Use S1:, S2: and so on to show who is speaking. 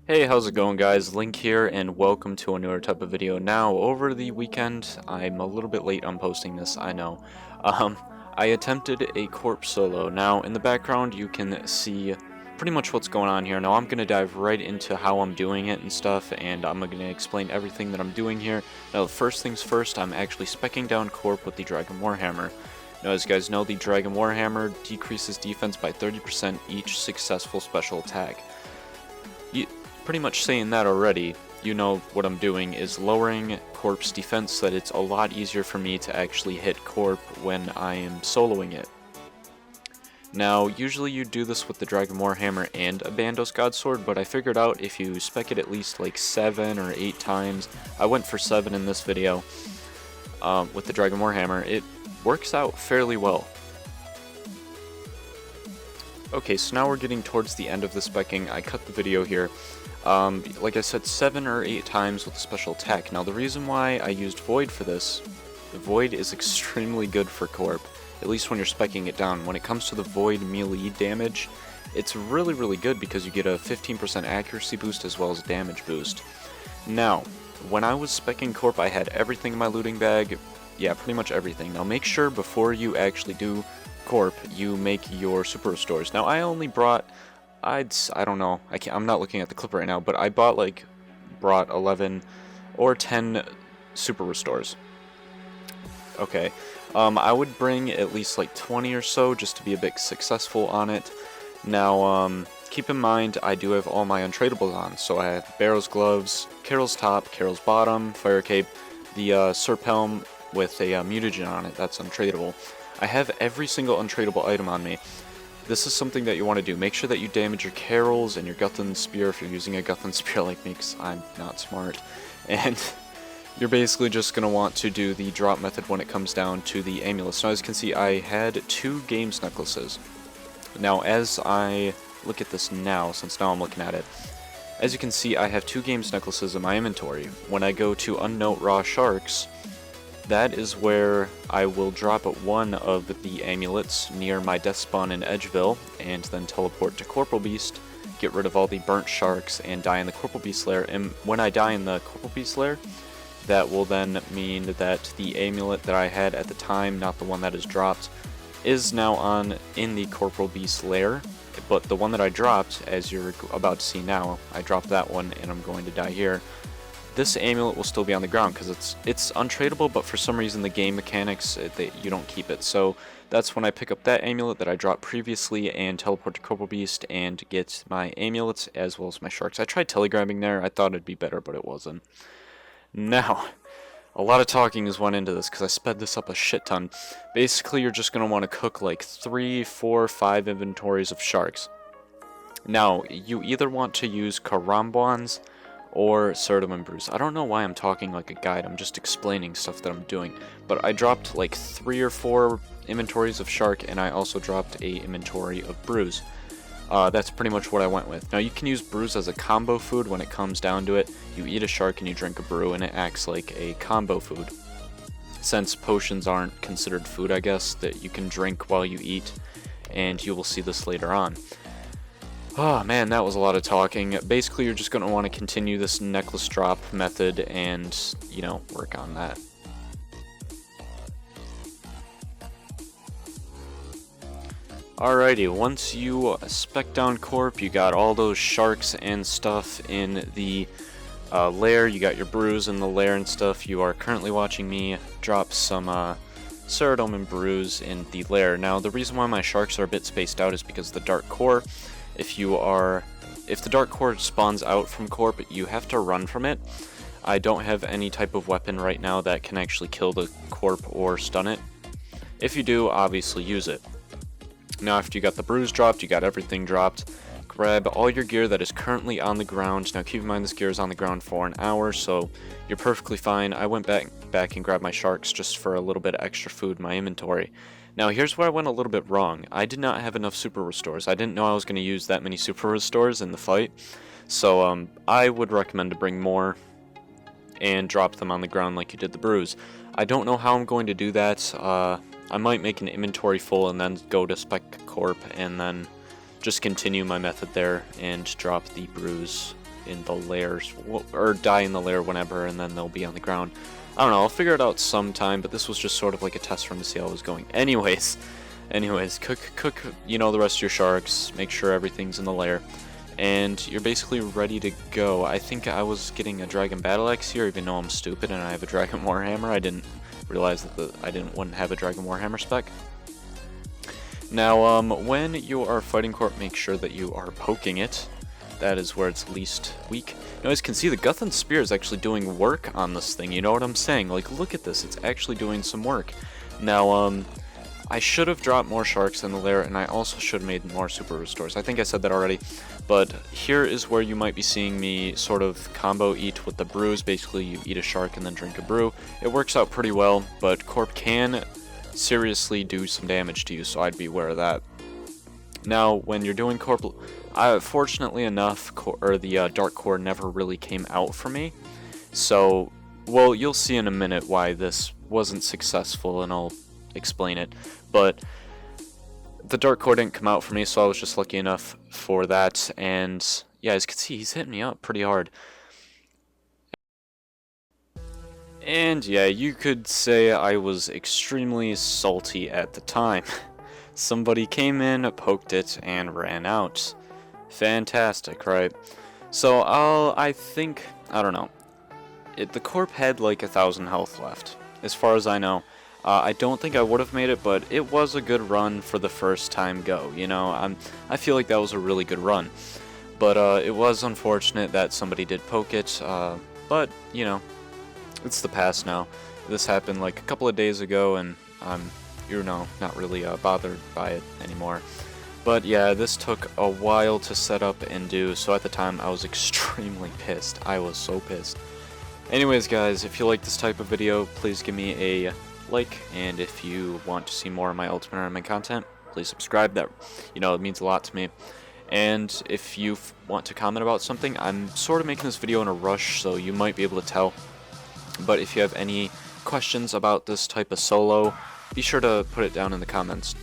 S1: Hey, how's it going guys? Link here and welcome to a newer type of video. Now, over the weekend, I'm a little bit late on posting this, I know. Um, I attempted a Corp solo. Now, in the background you can see pretty much what's going on here. Now, I'm going to dive right into how I'm doing it and stuff, and I'm going to explain everything that I'm doing here. Now, first things first, I'm actually speccing down Corp with the Dragon Warhammer. Now, as you guys know, the Dragon Warhammer decreases defense by 30% each successful special attack. Pretty much saying that already, you know what I'm doing is lowering Corp's defense so that it's a lot easier for me to actually hit Corp when I am soloing it. Now, usually you do this with the Dragon Warhammer and a Bandos Godsword, but I figured out if you spec it at least like 7 or 8 times, I went for 7 in this video, with the Dragon Warhammer, it works out fairly well. Okay, so now we're getting towards the end of the specking. I cut the video here. Like I said, 7 or 8 times with a special attack. Now the reason why I used Void for this, the Void is extremely good for Corp, at least when you're specking it down. When it comes to the Void melee damage, it's really good because you get a 15% accuracy boost as well as a damage boost. Now, when I was specking Corp, I had everything in my looting bag. Yeah, pretty much everything. Now make sure before you actually do Corp, you make your super restores. Now I only brought, I don't know, I'm not looking at the clip right now, but I brought 11 or 10 super restores. Okay, I would bring at least like 20 or so just to be a bit successful on it. Now, keep in mind I do have all my untradables on, so I have Barrow's gloves, Carol's top, Carol's bottom, fire cape, the Serp helm with a mutagen on it, that's untradeable. I have every single untradeable item on me. This is something that you want to do. Make sure that you damage your Carols and your Guthan Spear if you're using a Guthan Spear like me, because I'm not smart. And you're basically just going to want to do the drop method when it comes down to the amulets. Now as you can see, I had 2 games necklaces. Now as I look at this now, since now I'm looking at it, as you can see I have 2 games necklaces in my inventory. When I go to Unnote Raw Sharks, that is where I will drop one of the amulets near my death spawn in Edgeville, and then teleport to Corporal Beast, get rid of all the burnt sharks, and die in the Corporal Beast lair. And when I die in the Corporal Beast lair, that will then mean that the amulet that I had at the time, not the one that is dropped, is now in the Corporal Beast lair. But the one that I dropped, as you're about to see now, I dropped that one and I'm going to die here. This amulet will still be on the ground because it's untradeable, but for some reason the game mechanics, you don't keep it. So that's when I pick up that amulet that I dropped previously and teleport to Corporal Beast and get my amulets as well as my sharks. I tried telegrabbing there, I thought it'd be better, but it wasn't. Now, a lot of talking has went into this because I sped this up a shit ton. Basically, you're just going to want to cook like 3, 4, 5 inventories of sharks. Now, you either want to use Karambwans or Serdum and Bruise. I don't know why I'm talking like a guide, I'm just explaining stuff that I'm doing. But I dropped like 3 or 4 inventories of Shark, and I also dropped a inventory of Bruise. That's pretty much what I went with. Now you can use Bruise as a combo food when it comes down to it. You eat a Shark and you drink a brew, and it acts like a combo food. Since potions aren't considered food, I guess, that you can drink while you eat, and you will see this later on. Oh man, that was a lot of talking. Basically, you're just going to want to continue this necklace drop method and, you know, work on that. Alrighty, once you spec down Corp, you got all those sharks and stuff in the lair, you got your brews in the lair and stuff. You are currently watching me drop some Ceradome and brews in the lair. Now, the reason why my sharks are a bit spaced out is because of the Dark Core. If the Dark Core spawns out from Corp, you have to run from it. I don't have any type of weapon right now that can actually kill the Corp or stun it. If you do, obviously use it. Now after you got the brews dropped, you got everything dropped, grab all your gear that is currently on the ground. Now keep in mind this gear is on the ground for an hour, so you're perfectly fine. I went back and grabbed my sharks just for a little bit of extra food in my inventory. Now here's where I went a little bit wrong. I did not have enough super restores. I didn't know I was going to use that many super restores in the fight. So I would recommend to bring more and drop them on the ground like you did the brews. I don't know how I'm going to do that. I might make an inventory full and then go to Spec Corp and then just continue my method there and drop the brews in the layers, or die in the lair whenever, and then they'll be on the ground. I don't know, I'll figure it out sometime, but this was just sort of like a test run to see how it was going. Anyways, cook, you know, the rest of your sharks, make sure everything's in the lair, and you're basically ready to go. I think I was getting a Dragon Battle Axe here, even though I'm stupid and I have a Dragon Warhammer. I didn't realize that I wouldn't have a Dragon Warhammer spec. Now, when you are fighting Corp, make sure that you are poking it. That is where it's least weak. You guys can see the Guthan Spear is actually doing work on this thing, you know what I'm saying? Like, look at this, it's actually doing some work. Now, I should have dropped more sharks in the lair, and I also should have made more super restores. I think I said that already, but here is where you might be seeing me sort of combo eat with the brews. Basically, you eat a shark and then drink a brew. It works out pretty well, but Corp can seriously do some damage to you, so I'd be aware of that. Now, when you're doing Corp, fortunately enough, the Dark Core never really came out for me. So, well, you'll see in a minute why this wasn't successful, and I'll explain it. But the Dark Core didn't come out for me, so I was just lucky enough for that. And yeah, as you can see, he's hitting me up pretty hard. And yeah, you could say I was extremely salty at the time. Somebody came in, poked it, and ran out. Fantastic, right? So I think, I don't know. The Corp had like 1,000 health left, as far as I know. I don't think I would have made it, but it was a good run for the first time go, you know? I feel like that was a really good run. But it was unfortunate that somebody did poke it, but, you know, it's the past now. This happened like a couple of days ago, and I'm, you know, not really bothered by it anymore. But yeah, this took a while to set up and do, so at the time I was extremely pissed. I was so pissed. Anyways guys, if you like this type of video, please give me a like, and if you want to see more of my Ultimate Ironman content, please subscribe. That, you know, it means a lot to me. And if you want to comment about something, I'm sort of making this video in a rush, so you might be able to tell. But if you have any questions about this type of solo, be sure to put it down in the comments.